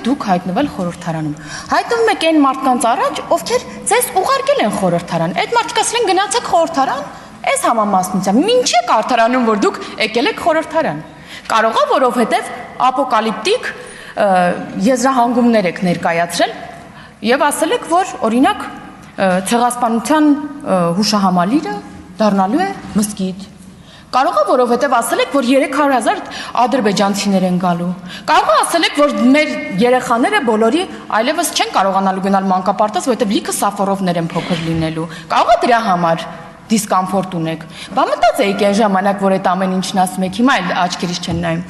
դուք հայտնվել խորհրդարանում։ Հայտնվում եք այն մարդկանց առաջ, ովքեր ձեզ ուղարկել են խորհրդարան։ Այդ մարդիկ ասել են գնացեք խորհրդարան, այս համամասնությամբ։ Ինչ եք արդարանում, որ դուք եկել եք խորհրդարան։ Կարող է, որովհետև ապոկալիպտիկ եզրահանգումներ եք ներկայացրել եւ ասել եք, որ օրինակ ցեղասպանության հուշահամալիրը դառնալու է մզկիթ։ Կարող է, որովհետև ասել եք, որ 300,000 ադրբեջանցիներ են գալու։ Կարող է ասել եք, որ մեր երեխաները բոլորի այլևս չեն կարողանալու գնալ մանկապարտեզ, որովհետև լիքը սաֆորովներ են փոքր լինելու։ Կարող է դրա համար դիսկոմֆորտ ունեք։ Բա մտածեիք այն ժամանակ, որ այդ ամեն ինչն ասում եք, հիմա էլ աչքերից չեն նայում։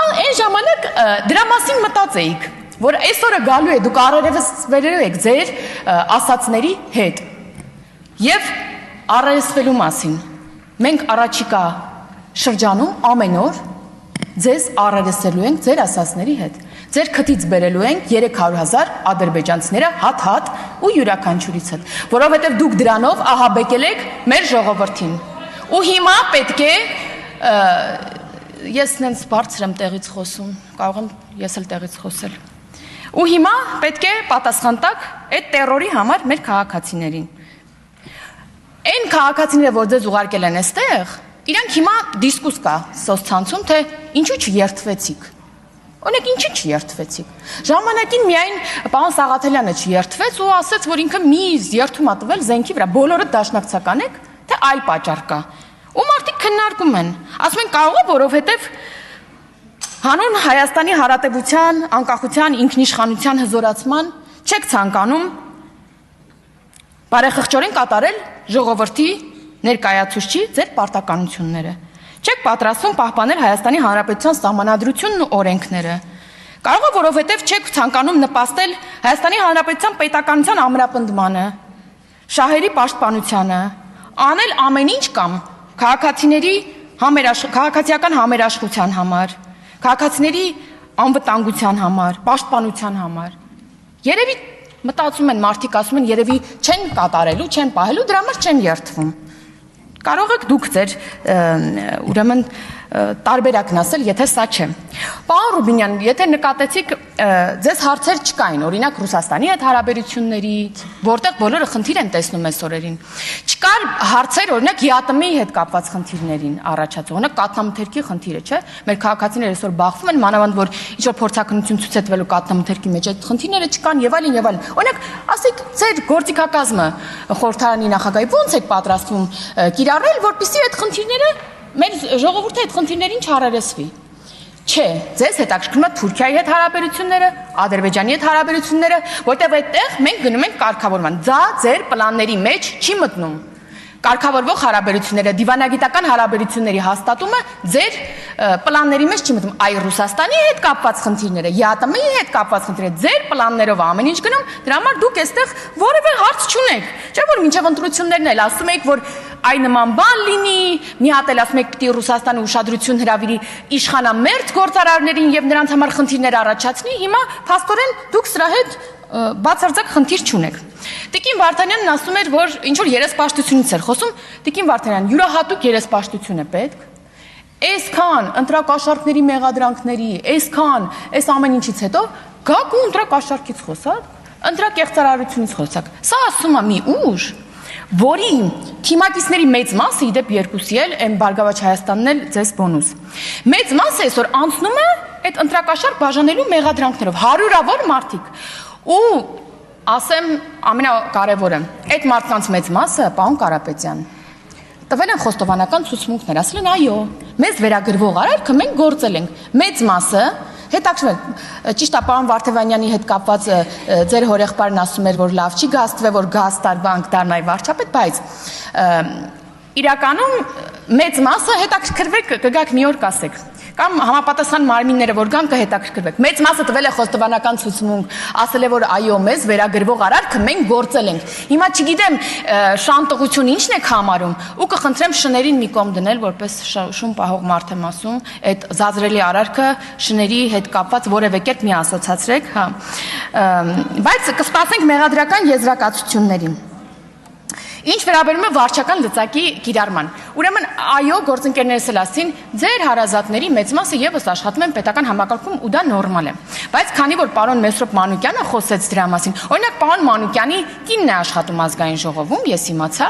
Այն ժամանակ դրա մասին մտածեիք, որ այսօրը գալու է, դուք առերևս վերելու եք ձեր ասածների հետ։ Եվ առերեսվելու մասին։ Մենք առաջիկա շրջանում ամեն օր ձեզ առերեսելու ենք ձեր ասածների հետ։ Ձեր քթից բերելու ենք 300,000 ադրբեջանցիները հատ-հատ ու յուրաքանչյուրից հետ, որովհետև դուք դրանով ահաբեկել եք մեր ժողովրդին։ Ու հիմա պետք է ես նենց բարձր եմ տեղից խոսում, կարող եմ ես էլ տեղից խոսել։ Ու հիմա պետք է պատասխան տաք այդ տերորի համար մեր քաղաքացիներին։ Այն քաղաքացիները, որ ձեզ ուղարկել են այստեղ, իրանք հիմա դիսկուս կա սոցցանցում, թե ինչու չերթվեցիք։ Օրինակ ինչի չերթվեցիք։ Ժամանակին միայն պարոն Սաղաթելյանը չերթվեց ու ասաց, որ ինքը մի երթում ա տվել զենքի վրա, բոլորը դաշնակցական եք, թե այլ պատճառ կա։ Ու մարդիկ քննարկում են, ասում են կարող է, որովհետև հանուն Հայաստանի Հանրապետության անկախության, ինքնիշխանության հզորացման չեք ցանկանում բարեխղճորեն կատարել ժողովրդի ներկայացուցչի ձեր պարտականությունները։ Չեք պատրաստվում պահպանել Հայաստանի Հանրապետության սահմանադրությունն ու օրենքները։ Կարող է, որովհետև չեք ցանկանում նպաստել Հայաստանի Հանրապետության պետականության ամրապնդմանը, շահերի պաշտպանությանը, անել ամեն ինչ կամ քաղաքացիների քաղաքացիական համերաշխության համար, քաղաքացիների անվտանգության համար, պաշտպանության համար։ Երևի մտածում են մարդիկ, ասում են, երևի չեն կատարելու, չեն պահելու, դրա համար չեն երթվում։ Կարող եք դուք ձեր ուրեմն տարբերակն ասել, եթե սա չէ։ Պարոն Ռուբինյան, եթե նկատեցիք, ձեզ հարցեր չկային, օրինակ Ռուսաստանի հետ հարաբերություններից, որտեղ բոլորը խնդիր են տեսնում այս օրերին։ Չկար հարցեր, օրինակ ԵԱՏՄ-ի հետ կապված խնդիրներին առաջացող, օրինակ կաթնամթերքի խնդիրը, չէ՞։ Մեր քաղաքացիները այսօր բախվում են, մանավանդ որ ինչ-որ փորձակնություն ցույց է տվելու կաթնամթերքի մեջ, այդ խնդիրները չկան եւ այլն եւ այլն։ Օրինակ, ասեք, ձեր գործիքակազմը խորհրդարանի նախագահի ո՞նց եք պատրաստվում կիրառել, որպեսզի այդ խնդիրները մեր ժողովուրդը այդ խնդիրներին չառերեսվի։ Չէ, ձեզ հետաքրքրում է Թուրքիայի հետ հարաբերությունները, Ադրբեջանի հետ հարաբերությունները, որտեղ այդտեղ մենք գնում ենք կարգավորման։ Դա ձեր պլանների մեջ չի մտնում։ Կարգավորվող հարաբերությունները, դիվանագիտական հարաբերությունների հաստատումը ձեր պլանների մեջ չի մտնում, այ Ռուսաստանի հետ կապված խնդիրները, ԵԱՏՄ-ի հետ կապված խնդիրները, ձեր պլաններով ամեն ինչ գնում, դրա համար դուք այստեղ որևէ հարց չունեք։ Չէ՞ որ մինչև ընտրություններն էլ ասում եք, որ այ նման բան լինի, մի հատ էլ ասում եք պիտի Ռուսաստանը ուշադրություն հրավիրի իշխանամերձ գործարարներին եւ նրանց համար խնդիրներ առաջացնի, հիմա փաստորեն դուք սրա հետ բացարձակ խնդիր չունեք։ Տիկին Վարդանյանն ասում էր, որ ինչ որ երեսպաշտությունից էր խոսում, Տիկին Վարդանյան, յուրահատուկ երեսպաշտություն է պետք։ Այսքան ընտրակաշառքների մեղադրանքների, այսքան, այս ամեն ինչից հետո գաք ու ընտրակաշառքից խոսակ, ընտրակեղծարարությունից խոսակ։ Սա ասում է մի ուժ, որի թիմակիցների մեծ մասը իդեպ երկուսի էլ այն Բարգավաճ Հայաստանն էլ ձեզ բոնուս։ Մեծ մասը այսօր անցնում է այդ ընտրակաշառք բաժանելու մեղադրանքներով, հարյուրավոր մարդիկ։ Ու ասեմ ամենակարևորը, այդ մարդկանց մեծ մասը, պարոն Կարապետյան, տվել են խոստովանական ցուցմունքներ, ասել են այո, մեզ վերագրվող արարքը մենք գործել ենք, մեծ մասը հետաքրքրում է, ճիշտ է, պարոն Վարդևանյանի հետ կապված ձեր հորեղբայրն ասում էր, որ լավ չի գաստվե, որ գաստարվանք դառնայի վարչապետ, բայց իրականում մեծ մասը հետաքրքրվեք, կգաք մի օր կասեք, կամ համապատասխան մարմինները, որ գան կհետաքրքրվեք, մեծ մասը տվել է խոստովանական ցուցմունք, ասել է, որ այո, մեզ վերագրվող արարքը մենք գործել ենք։ Հիմա չգիտեմ շանտողություն ինչն եք համարում, ու կխնդրեմ շներին մի կողմ դնել, որպես շուն պահող մարդ եմ ասում, այդ զազրելի արարքը շների հետ կապված որևէ կերպ մի ասոցացրեք, հա։ Բայց կսպասենք մեղադրական եզրակացություններին։ Ինչ վերաբերում է վարչական լծակի կիրառման, ուրեմն այո, գործընկերներս էլ ասին, ձեր հարազատների մեծ մասը եւս աշխատում են պետական համակարգում ու դա նորմալ է։ Բայց քանի որ պարոն Մեսրոպ Մանուկյանը խոսեց դրա մասին, օրինակ պարոն Մանուկյանի կինն է աշխատում ազգային ժողովում, ես իմացա,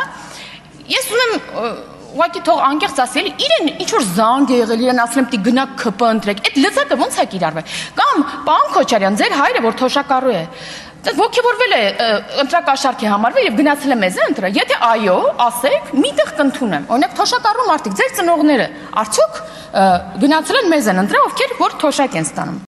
ես ուզում եմ ուղղակի թող անկեղծ ասել, իրեն ինչ որ զանգ է եղել, իրեն ասել եմ պիտի գնա ԿՊ ընտրեք, այդ լծակը ոնց է կիրառվել։ Կամ պարոն Քոչարյան, ձեր հայրը որ թոշակառու է, ոգևորվել է ընտրակաշառքի համարվել եւ գնացել է մեզ ընտրը։ Եթե այո, ասեք, միտեղ կընդունեմ։ Օրինակ թոշակառու մարդիկ, ձեր ծնողները, արդյոք գնացել են մեզ ընտրել, ովքեր որ թոշակ են ստանում։